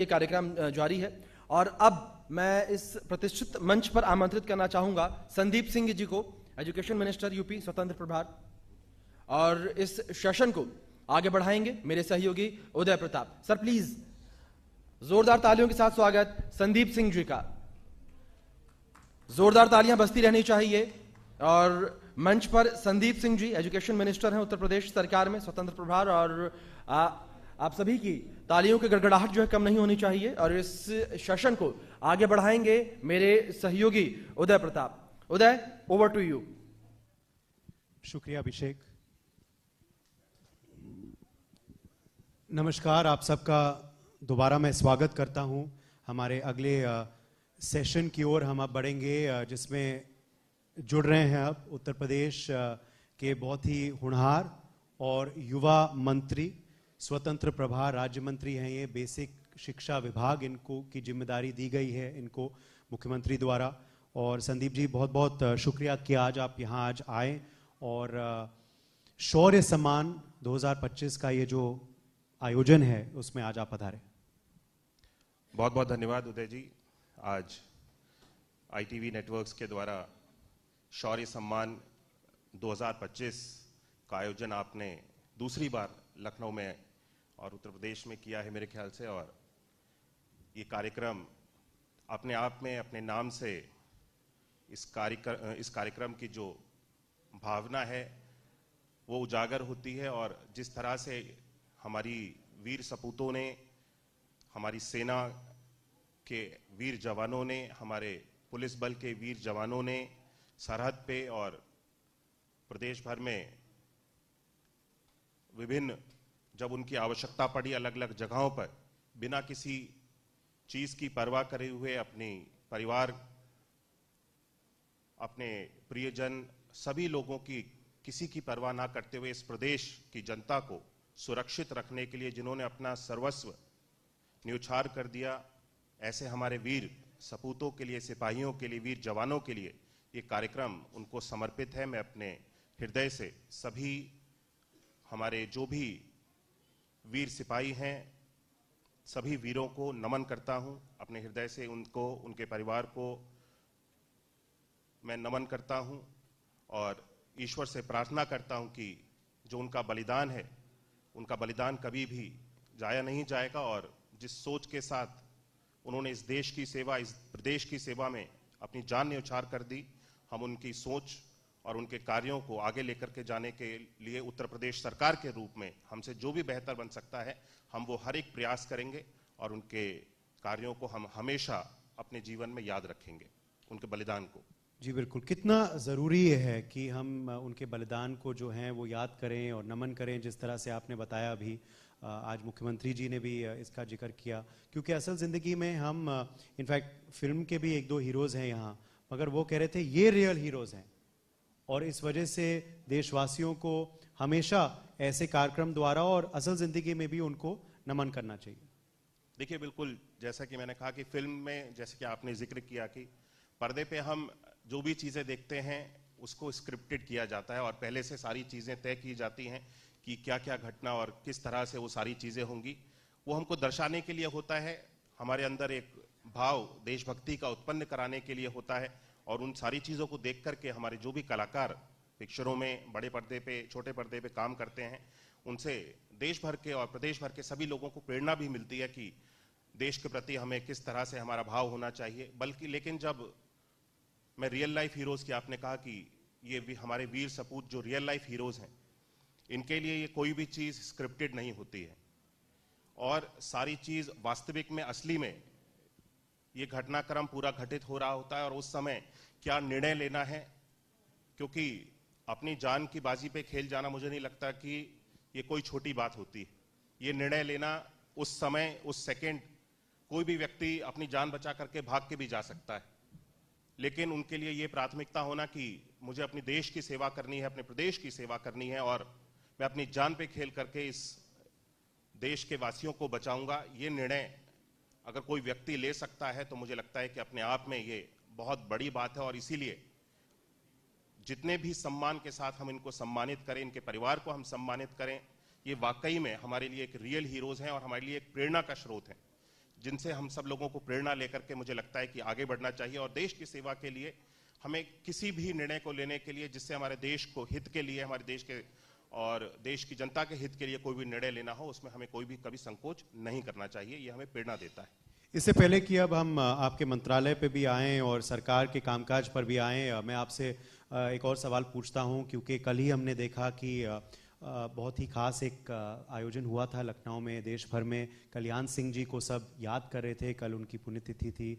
ये कार्यक्रम जारी है और अब मैं इस प्रतिष्ठित मंच पर आमंत्रित करना चाहूंगा संदीप सिंह जी को, एजुकेशन मिनिस्टर यूपी स्वतंत्र प्रभार, और इस सेशन को आगे बढ़ाएंगे मेरे सहयोगी उदय प्रताप सर। प्लीज जोरदार तालियों के साथ स्वागत संदीप सिंह जी का। जोरदार तालियां बजती रहनी चाहिए। और मंच पर संदीप सिंह जी एजुकेशन मिनिस्टर हैं उत्तर प्रदेश सरकार में, स्वतंत्र प्रभार, और आप सभी की तालियों की गड़गड़ाहट जो है कम नहीं होनी चाहिए। और इस सेशन को आगे बढ़ाएंगे मेरे सहयोगी उदय प्रताप। उदय, ओवर टू यू। शुक्रिया अभिषेक। नमस्कार, आप सबका दोबारा मैं स्वागत करता हूं। हमारे अगले सेशन की ओर हम अब बढ़ेंगे, जिसमें जुड़ रहे हैं अब उत्तर प्रदेश के बहुत ही होनहार और युवा मंत्री, स्वतंत्र प्रभार राज्य मंत्री हैं ये। बेसिक शिक्षा विभाग इनको की जिम्मेदारी दी गई है इनको मुख्यमंत्री द्वारा। और संदीप जी, बहुत बहुत शुक्रिया कि आज आप यहाँ आज आए और शौर्य सम्मान 2025 का ये जो आयोजन है उसमें आज आप पधारे। बहुत बहुत धन्यवाद उदय जी। आज ITV नेटवर्क्स के द्वारा शौर्य सम्मान 2025 का आयोजन आपने दूसरी बार लखनऊ में और उत्तर प्रदेश में किया है मेरे ख्याल से। और ये कार्यक्रम अपने आप में, अपने नाम से इस कार्यक्रम की जो भावना है वो उजागर होती है। और जिस तरह से हमारी वीर सपूतों ने, हमारी सेना के वीर जवानों ने, हमारे पुलिस बल के वीर जवानों ने सरहद पे और प्रदेश भर में विभिन्न, जब उनकी आवश्यकता पड़ी अलग अलग जगहों पर, बिना किसी चीज की परवाह करे हुए अपने परिवार, अपने प्रियजन, सभी लोगों की किसी की परवाह ना करते हुए इस प्रदेश की जनता को सुरक्षित रखने के लिए जिन्होंने अपना सर्वस्व न्यौछावर कर दिया, ऐसे हमारे वीर सपूतों के लिए, सिपाहियों के लिए, वीर जवानों के लिए ये कार्यक्रम उनको समर्पित है। मैं अपने हृदय से सभी हमारे जो भी वीर सिपाही हैं, सभी वीरों को नमन करता हूं। अपने हृदय से उनको, उनके परिवार को मैं नमन करता हूं और ईश्वर से प्रार्थना करता हूं कि जो उनका बलिदान है, उनका बलिदान कभी भी जाया नहीं जाएगा। और जिस सोच के साथ उन्होंने इस देश की सेवा, इस प्रदेश की सेवा में अपनी जान न्यौछावर कर दी, हम उनकी सोच और उनके कार्यों को आगे लेकर के जाने के लिए उत्तर प्रदेश सरकार के रूप में हमसे जो भी बेहतर बन सकता है, हम वो हर एक प्रयास करेंगे और उनके कार्यों को हम हमेशा अपने जीवन में याद रखेंगे, उनके बलिदान को। जी बिल्कुल, कितना ज़रूरी है कि हम उनके बलिदान को जो है वो याद करें और नमन करें। जिस तरह से आपने बताया अभी, आज मुख्यमंत्री जी ने भी इसका जिक्र किया, क्योंकि असल ज़िंदगी में हम, इनफैक्ट फिल्म के भी एक दो हीरोज़ हैं यहाँ, मगर वो कह रहे थे ये रियल हीरोज़ हैं। और इस वजह से देशवासियों को हमेशा ऐसे कार्यक्रम द्वारा और असल ज़िंदगी में भी उनको नमन करना चाहिए। देखिए, बिल्कुल जैसा कि मैंने कहा कि फिल्म में, जैसे कि आपने जिक्र किया कि पर्दे पे हम जो भी चीज़ें देखते हैं उसको स्क्रिप्टेड किया जाता है और पहले से सारी चीज़ें तय की जाती हैं कि क्या क्या घटना और किस तरह से वो सारी चीज़ें होंगी। वो हमको दर्शाने के लिए होता है, हमारे अंदर एक भाव देशभक्ति का उत्पन्न कराने के लिए होता है। और उन सारी चीज़ों को देख करके हमारे जो भी कलाकार पिक्चरों में, बड़े पर्दे पे, छोटे पर्दे पे काम करते हैं, उनसे देश भर के और प्रदेश भर के सभी लोगों को प्रेरणा भी मिलती है कि देश के प्रति हमें किस तरह से हमारा भाव होना चाहिए। बल्कि लेकिन जब मैं रियल लाइफ हीरोज़ की, आपने कहा कि ये भी हमारे वीर सपूत जो रियल लाइफ हीरोज़ हैं, इनके लिए ये कोई भी चीज़ स्क्रिप्टेड नहीं होती है और सारी चीज़ वास्तविक में, असली में ये घटनाक्रम पूरा घटित हो रहा होता है। और उस समय क्या निर्णय लेना है, क्योंकि अपनी जान की बाजी पे खेल जाना, मुझे नहीं लगता कि ये कोई छोटी बात होती है। ये निर्णय लेना उस समय, उस सेकंड, कोई भी व्यक्ति अपनी जान बचा करके भाग के भी जा सकता है, लेकिन उनके लिए ये प्राथमिकता होना कि मुझे अपने देश की सेवा करनी है, अपने प्रदेश की सेवा करनी है और मैं अपनी जान पे खेल करके इस देश के वासियों को बचाऊंगा। ये निर्णय अगर कोई व्यक्ति ले सकता है तो मुझे लगता है कि अपने आप में ये बहुत बड़ी बात है। और इसीलिए जितने भी सम्मान के साथ हम इनको सम्मानित करें, इनके परिवार को हम सम्मानित करें, ये वाकई में हमारे लिए एक रियल हीरोज हैं और हमारे लिए एक प्रेरणा का स्रोत है। जिनसे हम सब लोगों को प्रेरणा लेकर के मुझे लगता है कि आगे बढ़ना चाहिए। और देश की सेवा के लिए हमें किसी भी निर्णय को लेने के लिए जिससे हमारे देश को हित के लिए, हमारे देश के और देश की जनता के हित के लिए कोई भी निर्णय लेना हो, उसमें हमें कोई भी कभी संकोच नहीं करना चाहिए। ये हमें प्रेरणा देता है। इससे पहले कि अब हम आपके मंत्रालय पे भी आएँ और सरकार के कामकाज पर भी आएँ, मैं आपसे एक और सवाल पूछता हूं, क्योंकि कल ही हमने देखा कि बहुत ही खास एक आयोजन हुआ था लखनऊ में। देश भर में कल्याण सिंह जी को सब याद कर रहे थे, कल उनकी पुण्यतिथि थी।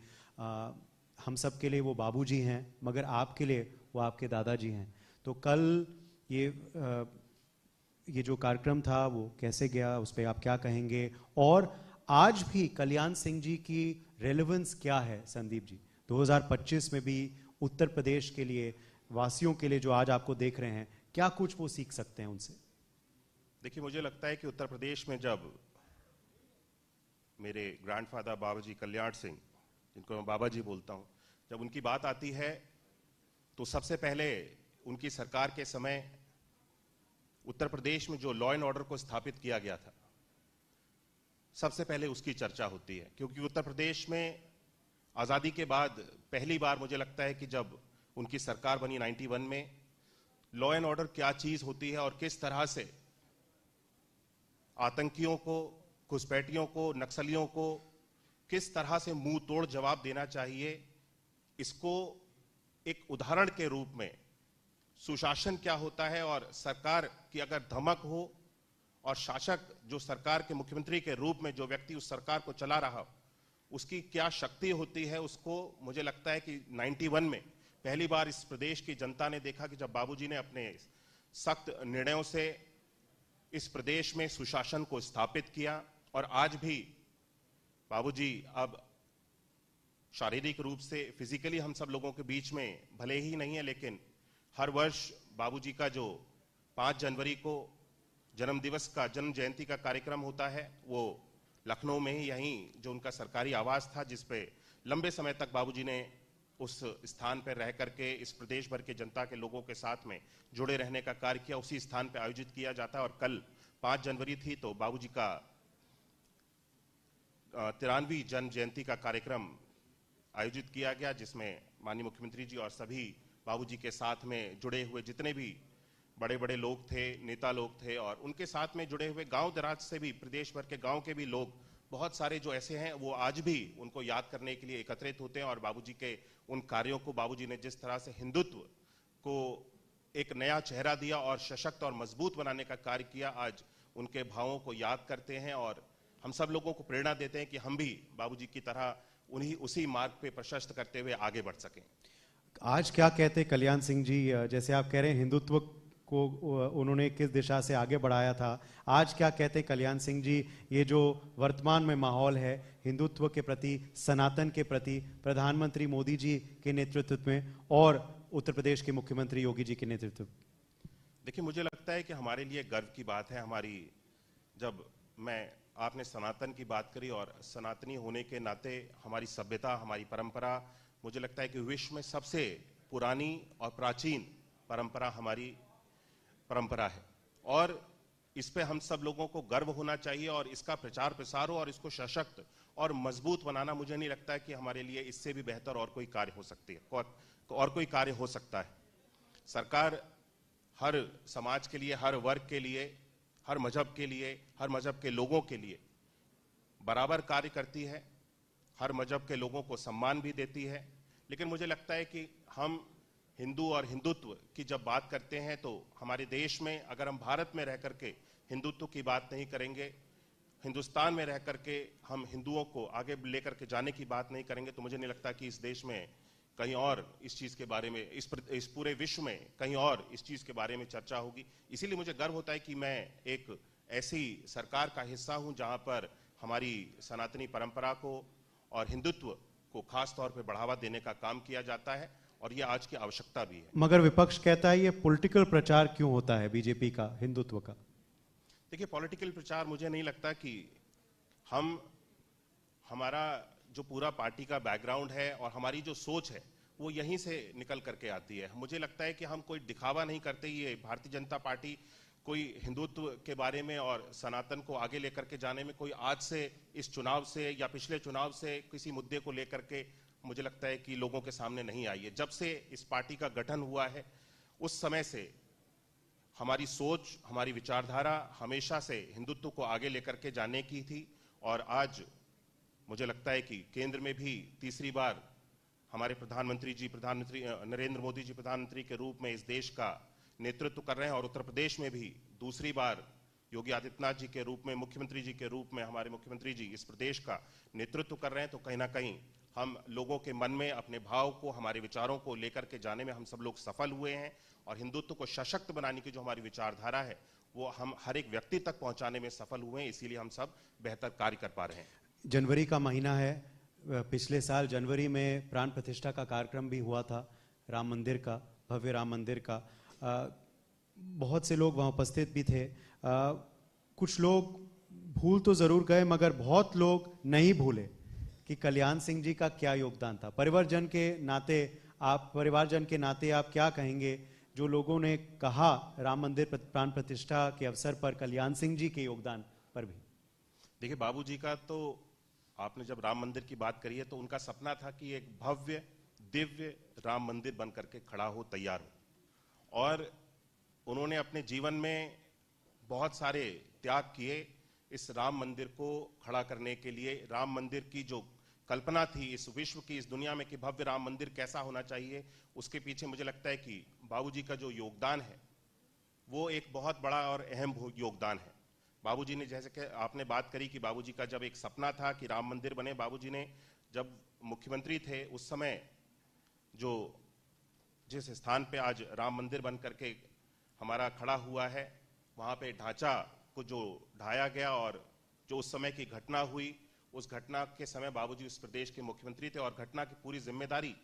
हम सब के लिए वो बाबूजी हैं, मगर आपके लिए वो आपके दादाजी हैं। तो कल ये जो कार्यक्रम था वो कैसे गया, उस पर आप क्या कहेंगे? और आज भी कल्याण सिंह जी की रेलेवेंस क्या है संदीप जी, 2025 में भी उत्तर प्रदेश के लिए, वासियों के लिए जो आज आपको देख रहे हैं, क्या कुछ वो सीख सकते हैं उनसे? देखिए, मुझे लगता है कि उत्तर प्रदेश में जब मेरे ग्रैंडफादर बाबाजी कल्याण सिंह, जिनको मैं बाबा जी बोलता हूं, जब उनकी बात आती है तो सबसे पहले उनकी सरकार के समय उत्तर प्रदेश में जो लॉ एंड ऑर्डर को स्थापित किया गया था, सबसे पहले उसकी चर्चा होती है। क्योंकि उत्तर प्रदेश में आजादी के बाद पहली बार मुझे लगता है कि जब उनकी सरकार बनी 91 में, लॉ एंड ऑर्डर क्या चीज होती है और किस तरह से आतंकियों को, घुसपैठियों को, नक्सलियों को किस तरह से मुंह तोड़ जवाब देना चाहिए, इसको एक उदाहरण के रूप में सुशासन क्या होता है और सरकार की अगर धमक हो और शासक जो सरकार के मुख्यमंत्री के रूप में जो व्यक्ति उस सरकार को चला रहा, उसकी क्या शक्ति होती है, उसको मुझे लगता है कि 91 में पहली बार इस प्रदेश की जनता ने देखा कि जब बाबूजी ने अपने सख्त निर्णयों से इस प्रदेश में सुशासन को स्थापित किया। और आज भी बाबूजी अब शारीरिक रूप से, फिजिकली हम सब लोगों के बीच में भले ही नहीं है, लेकिन हर वर्ष बाबूजी का जो 5 जनवरी को जन्म दिवस का, जन्म जयंती का कार्यक्रम होता है, वो लखनऊ में ही, यहीं जो उनका सरकारी आवास था, जिस पे लंबे समय तक बाबूजी ने उस स्थान पर रह करके इस प्रदेश भर के जनता के लोगों के साथ में जुड़े रहने का कार्य किया, उसी स्थान पर आयोजित किया जाता है। और कल 5 जनवरी थी तो बाबूजी का 93वीं जन्म जयंती का कार्यक्रम आयोजित किया गया, जिसमें माननीय मुख्यमंत्री जी और सभी बाबूजी के साथ में जुड़े हुए जितने भी बड़े बड़े लोग थे, नेता लोग थे, और उनके साथ में जुड़े हुए गांव दराज से भी, प्रदेश भर के गांव के भी लोग बहुत सारे जो ऐसे हैं, वो आज भी उनको याद करने के लिए एकत्रित होते हैं। और बाबूजी के उन कार्यों को, बाबूजी ने जिस तरह से हिंदुत्व को एक नया चेहरा दिया और सशक्त और मजबूत बनाने का कार्य किया, आज उनके भावों को याद करते हैं और हम सब लोगों को प्रेरणा देते हैं कि हम भी बाबूजी की तरह उसी मार्ग पे प्रशस्त करते हुए आगे बढ़ सकें। आज क्या कहते कल्याण सिंह जी, जैसे आप कह रहे हैं हिंदुत्व को उन्होंने किस दिशा से आगे बढ़ाया था, आज क्या कहते कल्याण सिंह जी, ये जो वर्तमान में माहौल है हिंदुत्व के प्रति, सनातन के प्रति, प्रधानमंत्री मोदी जी के नेतृत्व में और उत्तर प्रदेश के मुख्यमंत्री योगी जी के नेतृत्व? देखिए, मुझे लगता है कि हमारे लिए गर्व की बात है, हमारी, जब आपने सनातन की बात करी, और सनातनी होने के नाते हमारी सभ्यता, हमारी परंपरा, मुझे लगता है कि विश्व में सबसे पुरानी और प्राचीन परंपरा हमारी परंपरा है, और इस पे हम सब लोगों को गर्व होना चाहिए और इसका प्रचार प्रसार हो और इसको सशक्त और मजबूत बनाना, मुझे नहीं लगता है कि हमारे लिए इससे भी बेहतर और कोई कार्य हो सकती है, और कोई कार्य हो सकता है। सरकार हर समाज के लिए, हर वर्ग के लिए, हर मजहब के लिए, हर मजहब के लोगों के लिए बराबर कार्य करती है, हर मजहब के लोगों को सम्मान भी देती है। लेकिन मुझे लगता है कि हम हिंदू और हिंदुत्व की जब बात करते हैं तो हमारे देश में, अगर हम भारत में रह करके हिंदुत्व की बात नहीं करेंगे, हिंदुस्तान में रह करके हम हिंदुओं को आगे लेकर के जाने की बात नहीं करेंगे, तो मुझे नहीं लगता कि इस देश में कहीं और इस चीज के बारे में, इस पूरे विश्व में कहीं और इस चीज के बारे में चर्चा होगी। इसीलिए मुझे गर्व होता है कि मैं एक ऐसी सरकार का हिस्सा हूं जहां पर हमारी सनातनी परंपरा को और हिंदुत्व को खास तौर पे बढ़ावा देने का काम किया जाता है, और ये आज की आवश्यकता भी है। मगर विपक्ष कहता है ये पॉलिटिकल प्रचार क्यों होता है बीजेपी का हिंदुत्व का? देखिए, पॉलिटिकल प्रचार मुझे नहीं लगता कि हमारा जो पूरा पार्टी का बैकग्राउंड है और हमारी जो सोच है वो यहीं से निकल करके आती है। मुझे लगता है कि हम कोई दिखावा नहीं करते। ये भारतीय जनता पार्टी कोई हिंदुत्व के बारे में और सनातन को आगे लेकर के जाने में कोई आज से इस चुनाव से या पिछले चुनाव से किसी मुद्दे को लेकर के मुझे लगता है कि लोगों के सामने नहीं आई है। जब से इस पार्टी का गठन हुआ है उस समय से हमारी सोच, हमारी विचारधारा हमेशा से हिंदुत्व को आगे लेकर के जाने की थी और आज मुझे लगता है कि केंद्र में भी तीसरी बार हमारे प्रधानमंत्री नरेंद्र मोदी जी प्रधानमंत्री के रूप में इस देश का नेतृत्व कर रहे हैं और उत्तर प्रदेश में भी दूसरी बार योगी आदित्यनाथ जी के रूप में, मुख्यमंत्री जी के रूप में हमारे मुख्यमंत्री जी इस प्रदेश का नेतृत्व कर रहे हैं। तो कहीं ना कहीं हम लोगों के मन में अपने भाव को, हमारे विचारों को लेकर के जाने में हम सब लोग सफल हुए हैं और हिंदुत्व को सशक्त बनाने की जो हमारी विचारधारा है वो हम हर एक व्यक्ति तक पहुंचाने में सफल हुए हैं, इसीलिए हम सब बेहतर कार्य कर पा रहे हैं। जनवरी का महीना है, पिछले साल जनवरी में प्राण प्रतिष्ठा का कार्यक्रम भी हुआ था, राम मंदिर का, भव्य राम मंदिर का। बहुत से लोग वहाँ उपस्थित भी थे। कुछ लोग भूल तो जरूर गए मगर बहुत लोग नहीं भूले कि कल्याण सिंह जी का क्या योगदान था। परिवारजन के नाते आप क्या कहेंगे जो लोगों ने कहा राम मंदिर प्राण प्रतिष्ठा के अवसर पर कल्याण सिंह जी के योगदान पर भी? देखिए, बाबूजी का तो आपने जब राम मंदिर की बात करी है तो उनका सपना था कि एक भव्य दिव्य राम मंदिर बन करके खड़ा हो, तैयार हो, और उन्होंने अपने जीवन में बहुत सारे त्याग किए इस राम मंदिर को खड़ा करने के लिए। राम मंदिर की जो कल्पना थी इस विश्व की, इस दुनिया में कि भव्य राम मंदिर कैसा होना चाहिए, उसके पीछे मुझे लगता है कि बाबूजी का जो योगदान है वो एक बहुत बड़ा और अहम योगदान है। बाबूजी ने, जैसे कि आपने बात करी कि बाबूजी का जब एक सपना था कि राम मंदिर बने, बाबूजी ने जब मुख्यमंत्री थे उस समय जो जिस स्थान पे आज राम मंदिर बन करके हमारा खड़ा हुआ है वहां पे ढांचा को जो ढाया गया और जो उस समय की घटना हुई, उस घटना के समय बाबूजी उस प्रदेश के मुख्यमंत्री थे और घटना की पूरी जिम्मेदारी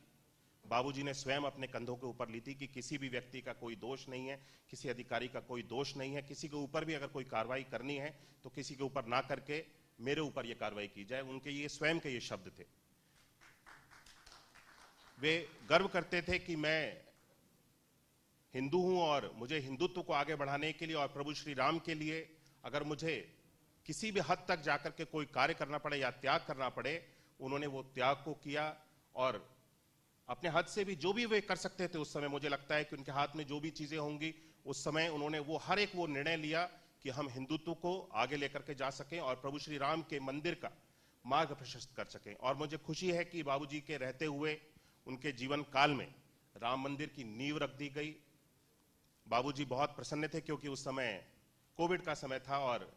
बाबूजी ने स्वयं अपने कंधों के ऊपर ली थी कि किसी भी व्यक्ति का कोई दोष नहीं है, किसी अधिकारी का कोई दोष नहीं है, किसी के ऊपर भी अगर कोई कार्रवाई करनी है तो किसी के ऊपर ना करके मेरे ऊपर यह कार्रवाई की जाए। उनके ये स्वयं के ये शब्द थे। वे गर्व करते थे कि मैं हिंदू हूं और मुझे हिंदुत्व को आगे बढ़ाने के लिए और प्रभु श्री राम के लिए अगर मुझे किसी भी हद तक जाकर के कोई कार्य करना पड़े या त्याग करना पड़े, उन्होंने वो त्याग को किया और अपने हद से भी जो भी वे कर सकते थे उस समय, मुझे लगता है कि उनके हाथ में जो भी चीजें होंगी उस समय उन्होंने वो हर एक वो निर्णय लिया कि हम हिंदुत्व को आगे लेकर के जा सकें और प्रभु श्री राम के मंदिर का मार्ग प्रशस्त कर सकें। और मुझे खुशी है कि बाबूजी के रहते हुए उनके जीवन काल में राम मंदिर की नींव रख दी गई। बाबूजी बहुत प्रसन्न थे क्योंकि उस समय कोविड का समय था और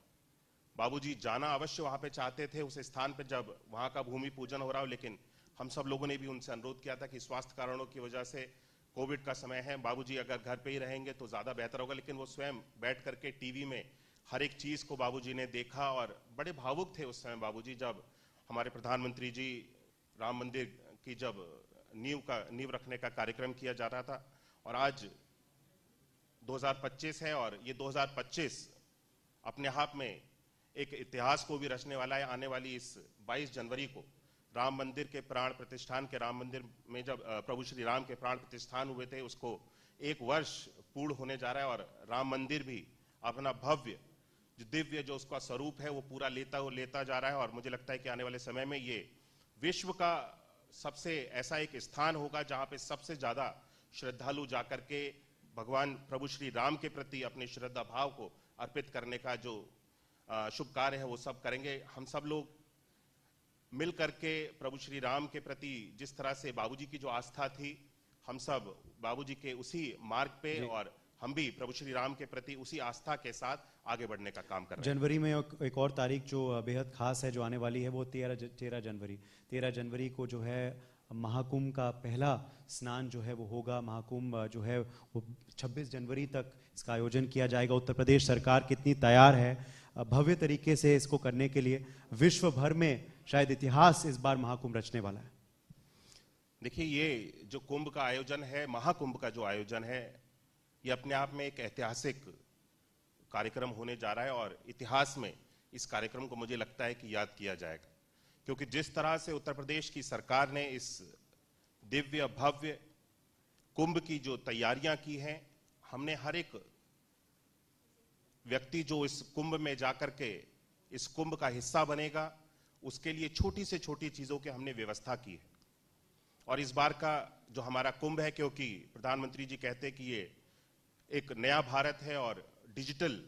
बाबूजी जाना अवश्य वहां पे चाहते थे उस स्थान पे जब वहां का भूमि पूजन हो रहा हो, लेकिन हम सब लोगों ने भी उनसे अनुरोध किया था कि स्वास्थ्य कारणों की वजह से कोविड का समय है, बाबूजी अगर घर पे ही रहेंगे तो ज्यादा बेहतर होगा। लेकिन वो स्वयं बैठ करके टीवी में हर एक चीज को बाबूजी ने देखा और बड़े भावुक थे उस समय बाबूजी, जब हमारे प्रधानमंत्री जी राम मंदिर की जब नींव रखने का कार्यक्रम किया जा रहा था। और आज 2025 है और ये 2025 अपने आप में एक इतिहास को भी रचने वाला है। आने वाली इस 22 जनवरी को राम मंदिर के प्राण प्रतिष्ठान के, राम मंदिर में जब प्रभु श्री राम के प्राण प्रतिष्ठान हुए थे उसको 1 वर्ष पूर्ण होने जा रहा है और राम मंदिर भी अपना भव्य जो दिव्य जो उसका स्वरूप है वो पूरा लेता जा रहा है। और मुझे लगता है कि आने वाले समय में ये विश्व का सबसे ऐसा एक स्थान होगा जहां पे सबसे ज्यादा श्रद्धालु जाकर के भगवान प्रभु श्री राम के प्रति अपने श्रद्धा भाव को अर्पित करने का जो शुभ कार्य है वो सब करेंगे। हम सब लोग मिल करके प्रभु श्री राम के प्रति जिस तरह से बाबूजी की जो आस्था थी, हम सब बाबूजी के उसी मार्ग पे और हम भी प्रभु श्री राम के प्रति उसी आस्था के साथ आगे बढ़ने का काम कर रहे हैं। जनवरी में एक और तारीख जो बेहद खास है जो आने वाली है वो 13 जनवरी को जो है महाकुंभ का पहला स्नान जो है वो होगा। महाकुंभ जो है वो 26 जनवरी तक इसका आयोजन किया जाएगा। उत्तर प्रदेश सरकार कितनी तैयार है भव्य तरीके से इसको करने के लिए? विश्व भर में शायद इतिहास इस बार महाकुंभ रचने वाला है। देखिए, ये जो कुंभ का आयोजन है, महाकुंभ का जो आयोजन है, ये अपने आप में एक ऐतिहासिक कार्यक्रम होने जा रहा है और इतिहास में इस कार्यक्रम को मुझे लगता है कि याद किया जाएगा, क्योंकि जिस तरह से उत्तर प्रदेश की सरकार ने इस दिव्य भव्य कुंभ की जो तैयारियां की हैं, हमने हर एक व्यक्ति जो इस कुंभ में जाकर के इस कुंभ का हिस्सा बनेगा, उसके लिए छोटी से छोटी चीजों की हमने व्यवस्था की है। और इस बार का जो हमारा कुंभ है, क्योंकि प्रधानमंत्री जी कहते हैं कि ये एक नया भारत है और डिजिटल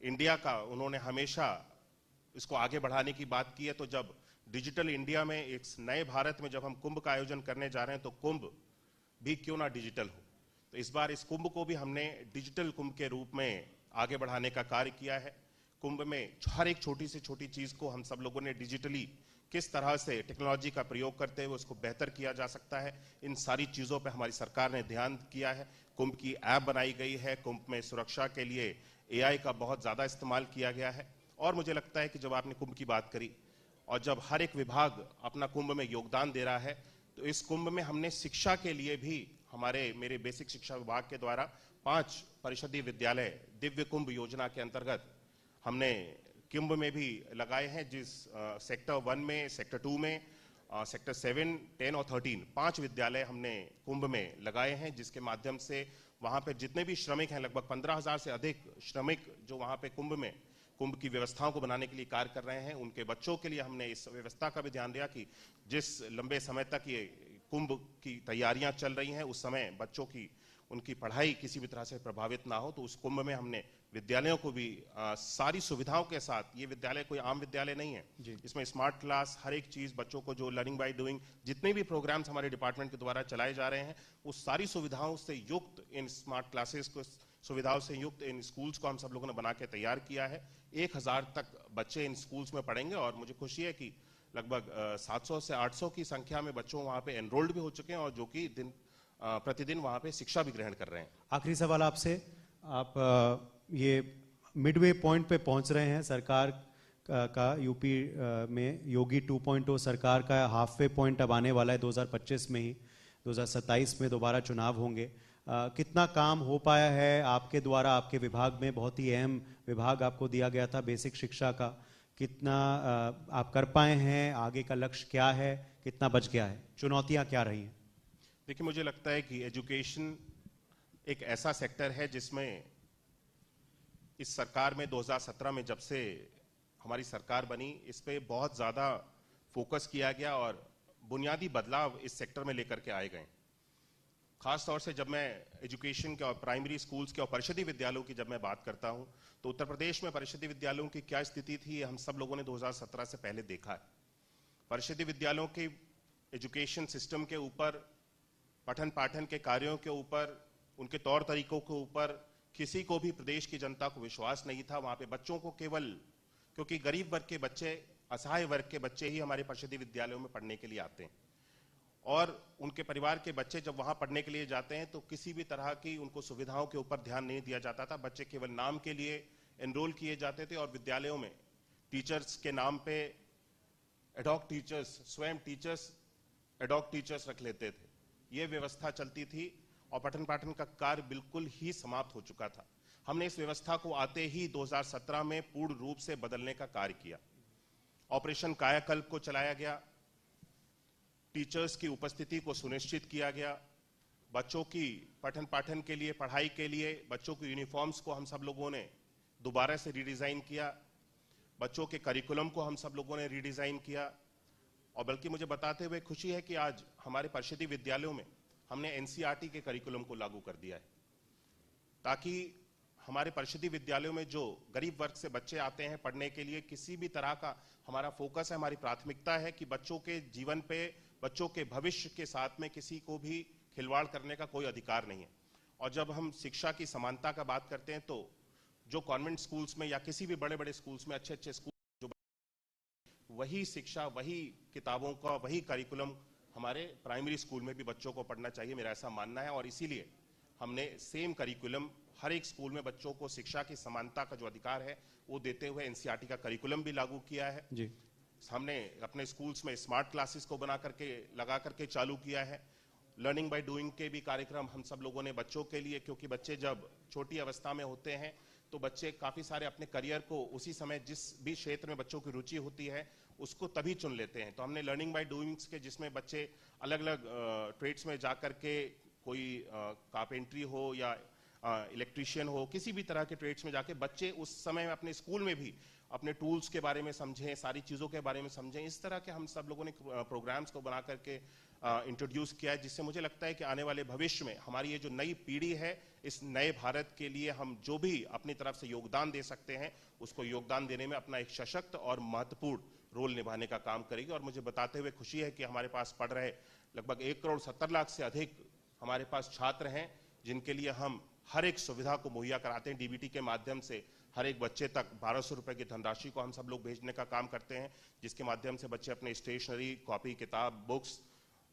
इंडिया का उन्होंने हमेशा इसको आगे बढ़ाने की बात की है, तो जब डिजिटल इंडिया में एक नए भारत में जब हम कुंभ का आयोजन करने जा रहे हैं, तो कुंभ भी क्यों ना डिजिटल हो। तो इस बार इस कुंभ को भी हमने डिजिटल कुंभ के रूप में आगे बढ़ाने का कार्य किया है। कुंभ में हर एक छोटी से छोटी चीज को हम सब लोगों ने डिजिटली किस तरह से टेक्नोलॉजी का प्रयोग करते हुए उसको बेहतर किया जा सकता है, इन सारी चीजों पर हमारी सरकार ने ध्यान किया है। कुंभ की ऐप बनाई गई है, कुंभ में सुरक्षा के लिए AI का बहुत ज्यादा इस्तेमाल किया गया है। और मुझे लगता है कि जब आपने कुंभ की बात करी और जब हर एक विभाग अपना कुंभ में योगदान दे रहा है, तो इस कुंभ में हमने शिक्षा के लिए भी मेरे बेसिक शिक्षा विभाग के द्वारा 5 परिषदीय विद्यालय दिव्य कुंभ योजना के अंतर्गत हमने कुंभ में भी लगाए हैं, जिस सेक्टर 1 में, सेक्टर 2 में, सेक्टर 7, 10 और 13 5 विद्यालय हमने कुंभ में लगाए हैं, जिसके माध्यम से वहां पे जितने भी श्रमिक हैं, लगभग 15,000 से अधिक श्रमिक जो वहां पे कुंभ की व्यवस्थाओं को बनाने के लिए कार्य कर रहे हैं, उनके बच्चों के लिए हमने इस व्यवस्था का भी ध्यान दिया कि जिस लंबे समय तक ये कुंभ की तैयारियां चल रही हैं, उस समय बच्चों की उनकी पढ़ाई किसी भी तरह से प्रभावित ना हो। तो उस कुंभ में हमने विद्यालयों को भी सारी सुविधाओं के साथ, ये विद्यालय कोई आम विद्यालय नहीं है, इसमें स्मार्ट क्लास, हर एक चीज बच्चों को जो लर्निंग बाय डूइंग, जितने भी प्रोग्राम्स हमारे डिपार्टमेंट के द्वारा चलाए जा रहे हैं, उस सारी सुविधाओं से युक्त इन स्मार्ट क्लासेस को, सुविधाओं से युक्त इन स्कूल्स को हम सब लोगों ने बना के तैयार किया है। 1000 तक बच्चे इन स्कूल्स में पढ़ेंगे और मुझे खुशी है कि लगभग 700 से 800 की संख्या में बच्चों वहां पे एनरोल्ड भी हो चुके हैं और जो कि प्रतिदिन वहां पे शिक्षा भी ग्रहण कर रहे हैं। आखिरी सवाल आपसे, आप ये मिडवे पॉइंट पे पहुंच रहे हैं, सरकार का यूपी में योगी 2.0 सरकार का हाफ वे पॉइंट अब आने वाला है 2025 में ही, 2027 में दोबारा चुनाव होंगे। कितना काम हो पाया है आपके द्वारा, आपके विभाग में, बहुत ही अहम विभाग आपको दिया गया था बेसिक शिक्षा का, कितना आप कर पाए हैं, आगे का लक्ष्य क्या है, कितना बच गया है, चुनौतियां क्या रही हैं? देखिए, मुझे लगता है कि एजुकेशन एक ऐसा सेक्टर है जिसमें इस सरकार में 2017 में जब से हमारी सरकार बनी, इस पे बहुत ज्यादा फोकस किया गया और बुनियादी बदलाव इस सेक्टर में लेकर के आए गए। खास तौर से जब मैं एजुकेशन के और प्राइमरी स्कूल्स के और परिषदीय विद्यालयों की जब मैं बात करता हूं, तो उत्तर प्रदेश में परिषदीय विद्यालयों की क्या स्थिति थी, हम सब लोगों ने 2017 से पहले देखा है। परिषदीय विद्यालयों के एजुकेशन सिस्टम के ऊपर, पठन पाठन के कार्यों के ऊपर, उनके तौर तरीकों के ऊपर किसी को भी प्रदेश की जनता को विश्वास नहीं था। वहां पे बच्चों को केवल, क्योंकि गरीब वर्ग के बच्चे, असहाय वर्ग के बच्चे ही हमारे परिषदीय विद्यालयों में पढ़ने के लिए आते हैं, और उनके परिवार के बच्चे जब वहां पढ़ने के लिए जाते हैं तो किसी भी तरह की उनको सुविधाओं के ऊपर ध्यान नहीं दिया जाता था। बच्चे केवल नाम के लिए एनरोल किए जाते थे और विद्यालयों में टीचर्स के नाम पे एडॉक टीचर्स, स्वयं टीचर्स एडॉक टीचर्स रख लेते थे। ये व्यवस्था चलती थी और पठन पाठन का कार्य बिल्कुल ही समाप्त हो चुका था। हमने इस व्यवस्था को आते ही 2017 में पूर्ण रूप से बदलने का कार्य किया। ऑपरेशन कायाकल्प को चलाया गया, टीचर्स की उपस्थिति को सुनिश्चित किया गया, बच्चों की पठन पाठन के लिए, पढ़ाई के लिए बच्चों की यूनिफॉर्म्स को हम सब लोगों ने दोबारा से रीडिजाइन किया, बच्चों के करिकुलम को हम सब लोगों ने रीडिजाइन किया। और बल्कि मुझे बताते हुए खुशी है कि आज हमारे परिषदीय विद्यालयों में हमने NCERT के करिकुलम को लागू कर दिया है, ताकि हमारे परिषदीय विद्यालयों में जो गरीब वर्ग से बच्चे आते हैं पढ़ने के लिए, किसी भी तरह का हमारा फोकस है, हमारी प्राथमिकता है कि बच्चों के जीवन पे, बच्चों के भविष्य के साथ में किसी को भी खिलवाड़ करने का कोई अधिकार नहीं है। और जब हम शिक्षा की समानता का बात करते हैं, तो जो कॉन्वेंट स्कूल्स में या किसी भी बड़े बड़े स्कूल्स में, अच्छे अच्छे स्कूल, जो वही शिक्षा, वही किताबों का, वही करिकुलम हमारे प्राइमरी स्कूल में भी बच्चों को पढ़ना चाहिए, मेरा ऐसा मानना है। और इसीलिए हमने सेम करिकुलम हर एक स्कूल में बच्चों को शिक्षा की समानता का जो अधिकार है वो देते हुए NCERT का करिकुलम भी लागू किया है जी। हमने अपने स्कूल्स में स्मार्ट क्लासेस को लगा करके चालू किया है। लर्निंग बाय डूइंग के भी कार्यक्रम हम सब लोगों ने बच्चों के लिए, क्योंकि बच्चे जब छोटी अवस्था में होते हैं तो बच्चे काफी सारे अपने करियर को उसी समय, जिस भी क्षेत्र में बच्चों की रुचि होती है, उसको तभी चुन लेते हैं। तो हमने लर्निंग बाय डूइंग्स के, जिसमें बच्चे अलग अलग ट्रेड्स में जाकर के, कोई कारपेंट्री हो या इलेक्ट्रीशियन हो, किसी भी तरह के ट्रेड्स में जाके बच्चे उस समय में अपने स्कूल में भी अपने टूल्स के बारे में समझें, सारी चीज़ों के बारे में समझें। इस तरह के हम सब लोगों ने प्रोग्राम्स को बना करके इंट्रोड्यूस किया है, जिससे मुझे लगता है कि आने वाले भविष्य में हमारी ये जो नई पीढ़ी है, इस नए भारत के लिए हम जो भी अपनी तरफ से योगदान दे सकते हैं, उसको योगदान देने में अपना एक सशक्त और महत्वपूर्ण रोल निभाने का काम करेगी। और मुझे बताते हुए खुशी है कि हमारे पास पढ़ रहे लगभग 1,70,00,000 से अधिक हमारे पास छात्र हैं, जिनके लिए हम हर एक सुविधा को मुहैया कराते हैं। डीबीटी के माध्यम से हर एक बच्चे तक 1200 रुपए की धनराशि को हम सब लोग भेजने का काम करते हैं, जिसके माध्यम से बच्चे अपने स्टेशनरी, कॉपी किताब, बुक्स,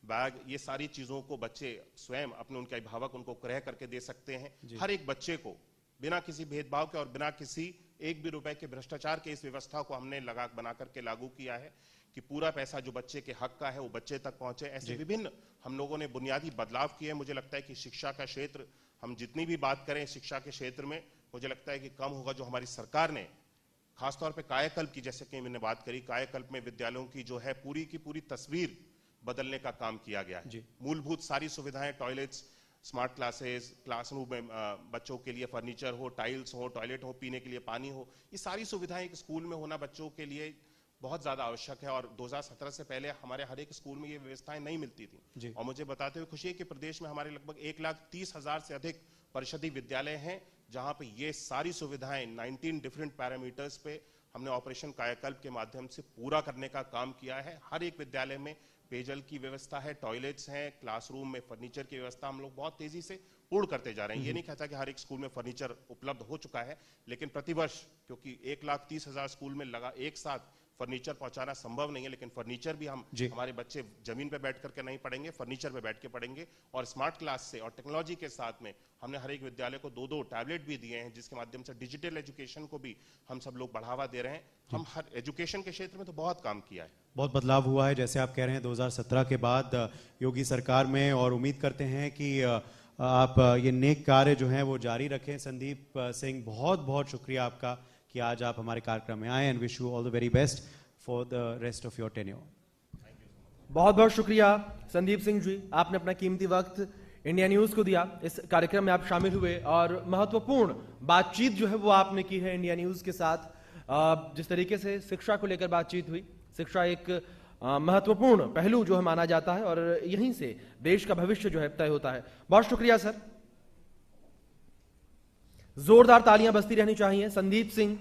बैग, ये सारी चीजों को बच्चे स्वयं अपने उनके अभिभावक उनको क्रय करके दे सकते हैं। हर एक बच्चे को बिना किसी भेदभाव के और बिना किसी एक भी रुपए के भ्रष्टाचार के इस व्यवस्था को हमने बना करके लागू किया है कि पूरा पैसा जो बच्चे के हक का है वो बच्चे तक पहुंचे। ऐसे विभिन्न हम लोगों ने बुनियादी बदलाव किए। मुझे लगता है कि शिक्षा का क्षेत्र, हम जितनी भी बात करें शिक्षा के क्षेत्र में, मुझे लगता है कि कम होगा। जो हमारी सरकार ने खासतौर पे कायाकल्प की, जैसे कि मैंने बात करी, कायाकल्प में विद्यालयों की जो है पूरी की पूरी तस्वीर बदलने का काम किया गया है। मूलभूत सारी सुविधाएं, टॉयलेट्स, स्मार्ट क्लासेस, क्लासरूम में बच्चों के लिए फर्नीचर हो, टाइल्स हो, टॉयलेट हो, पीने के लिए पानी हो, ये सारी सुविधाएं एक स्कूल में होना बच्चों के लिए बहुत ज्यादा आवश्यक है। और 2017 से पहले हमारे हर एक स्कूल में ये व्यवस्थाएं नहीं मिलती थी। और मुझे बताते हुए खुशी है कि प्रदेश में हमारे लगभग 1,30,000 से अधिक परिषदीय विद्यालय हैं, जहां पे ये सारी सुविधाएं 19 डिफरेंट पैरामीटर्स पे हमने ऑपरेशन कायाकल्प के माध्यम से पूरा करने का काम किया है। हर एक विद्यालय में पेयजल की व्यवस्था है, टॉयलेट्स हैं, क्लासरूम में फर्नीचर की व्यवस्था हम लोग बहुत तेजी से पूर्ण करते जा रहे हैं। ये नहीं कहता कि हर एक स्कूल में फर्नीचर उपलब्ध हो चुका है, लेकिन प्रतिवर्ष, क्योंकि 1,30,000 स्कूल में लगा एक साथ फर्नीचर पहुंचाना संभव नहीं है, लेकिन फर्नीचर भी हम हमारे बच्चे जमीन पे बैठ करके नहीं पढ़ेंगे, फर्नीचर पे बैठ के पढ़ेंगे। और स्मार्ट क्लास से और टेक्नोलॉजी के साथ में हमने हर एक विद्यालय को 2-2 टैबलेट भी दिए हैं, जिसके माध्यम से डिजिटल एजुकेशन को भी हम सब लोग बढ़ावा दे रहे हैं। हम हर एजुकेशन के क्षेत्र में तो बहुत काम किया है, बहुत बदलाव हुआ है। जैसे आप कह रहे हैं 2017 के बाद योगी सरकार में, और उम्मीद करते हैं कि आप ये नेक कार्य जो हैं वो जारी रखें। संदीप सिंह, बहुत बहुत शुक्रिया आपका कि आज आप हमारे कार्यक्रम में आए, and wish you all the very best for the rest of your tenure. बहुत बहुत शुक्रिया संदीप सिंह जी, आपने अपना कीमती वक्त इंडिया न्यूज को दिया। इस कार्यक्रम में आप शामिल हुए और महत्वपूर्ण बातचीत जो है वो आपने की है इंडिया न्यूज के साथ। जिस तरीके से शिक्षा को लेकर बातचीत हुई, शिक्षा एक महत्वपूर्ण पहलू जो है माना जाता है, और यहीं से देश का भविष्य जो है तय होता है। बहुत शुक्रिया सर, जोरदार तालियां बजती रहनी चाहिए संदीप सिंह